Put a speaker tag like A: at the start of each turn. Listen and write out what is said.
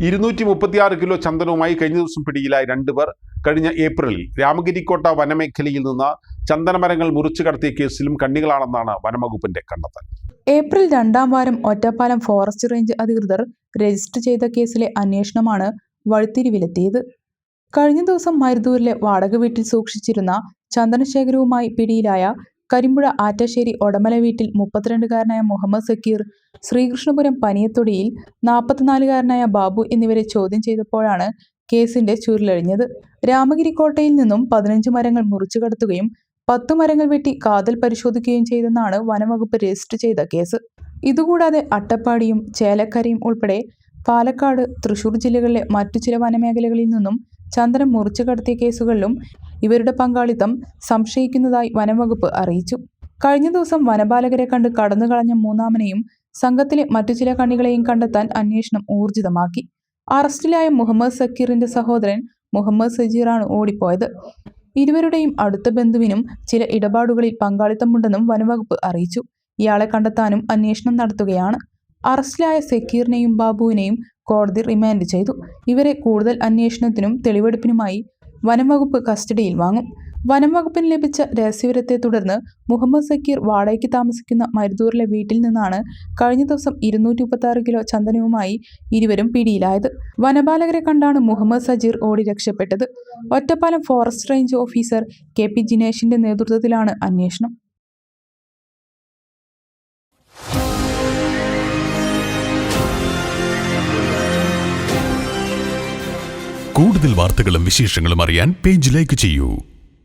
A: 236 kilo ചന്ദനവുമായി കഴിഞ്ഞ ദിവസം പിടിയിലായ 2 പേർ കഴിഞ്ഞ ഏപ്രിലിൽ രാമഗിരിക്കോട്ട വനമേഖലയിൽ നിന്ന് ചന്ദനമരങ്ങൾ മുറിച്ചു കടത്തിയ കേസിലും കണ്ണികളാണെന്നാണ് വനംവകുപ്പിന്റെ കണ്ടെത്തൽ.
B: ഏപ്രിൽ 2ാം വാരം ഒറ്റപ്പാലം ഫോറസ്റ്റ് റേഞ്ച് അധികൃതർ രജിസ്റ്റർ ചെയ്ത കേസിലെ അന്വേഷണമാണ് വഴിത്തിരിവിലെത്തിയത്. കഴിഞ്ഞ ദിവസം മരുതൂരിലെ വാടക വീട്ടിൽ സൂക്ഷിച്ചിരുന്ന ചന്ദനശേഖരവുമായി പിടിയിലായ കരിമ്പുഴ ആറ്റശ്ശേരി ഒടമല വീട്ടിൽ 32കാരനായ മുഹമ്മദ് സക്കീർ, ശ്രീകൃഷ്ണപുരം പനിയത്തൊടിയിൽ 44കാരനായ ബാബു എന്നിവരെ ചോദ്യം ചെയ്തപ്പോഴാണ് കേസിന്റെ ചുരുളഴിഞ്ഞത്. രാമഗിരിക്കോട്ടയിൽ നിന്നും 15 മരങ്ങൾ മുറിച്ചു കടത്തുകയും 10 മരങ്ങൾ വെട്ടി കാതൽ പരിശോധിക്കുകയും ചെയ്തെന്നാണ് വനംവകുപ്പ് രജിസ്റ്റർ ചെയ്ത കേസ്. ഇതുകൂടാതെ അട്ടപ്പാടിയും ചേലക്കരയും ഉൾപ്പെടെ പാലക്കാട്, തൃശൂർ ജില്ലകളിലെ മറ്റു ചില വനമേഖലകളിൽ നിന്നും ചന്ദനം മുറിച്ചു കടത്തിയ കേസുകളിലും ഇവരുടെ പങ്കാളിത്തം സംശയിക്കുന്നതായി വനംവകുപ്പ് അറിയിച്ചു. കഴിഞ്ഞ ദിവസം വനപാലകരെ കണ്ട് കടന്നുകളഞ്ഞ മൂന്നാമനെയും സംഘത്തിലെ മറ്റു ചില കണ്ണികളെയും കണ്ടെത്താൻ അന്വേഷണം ഊർജിതമാക്കി. അറസ്റ്റിലായ മുഹമ്മദ് സക്കീറിന്റെ സഹോദരൻ മുഹമ്മദ് സജീറാണ് ഓടിപ്പോയത്. ഇരുവരുടെയും അടുത്ത ബന്ധുവിനും ചില ഇടപാടുകളിൽ പങ്കാളിത്തമുണ്ടെന്നും വനംവകുപ്പ് അറിയിച്ചു. ഇയാളെ കണ്ടെത്താനും അന്വേഷണം നടത്തുകയാണ്. അറസ്റ്റിലായ സക്കീറിനെയും ബാബുവിനെയും കോടതി റിമാൻഡ് ചെയ്തു. ഇവരെ കൂടുതൽ അന്വേഷണത്തിനും തെളിവെടുപ്പിനുമായി വനംവകുപ്പ് കസ്റ്റഡിയിൽ വാങ്ങും. വനംവകുപ്പിന് ലഭിച്ച രഹസ്യവിവരത്തെ തുടർന്ന് മുഹമ്മദ് സക്കീർ വാടകയ്ക്ക് താമസിക്കുന്ന മരുതൂരിലെ വീട്ടിൽ നിന്നാണ് കഴിഞ്ഞ ദിവസം 236 കിലോ ചന്ദനവുമായി ഇരുവരും പിടിയിലായത്. വനപാലകരെ കണ്ടാണ് മുഹമ്മദ് സജീർ ഓടി രക്ഷപ്പെട്ടത്. Ottapalam forest range officer KP ജിനേഷിന്റെ നേതൃത്വത്തിലാണ് അന്വേഷണം.
C: കൂടുതൽ വാർത്തകളും വിശേഷങ്ങളും അറിയാൻ പേജ് ലൈക്ക് ചെയ്യൂ.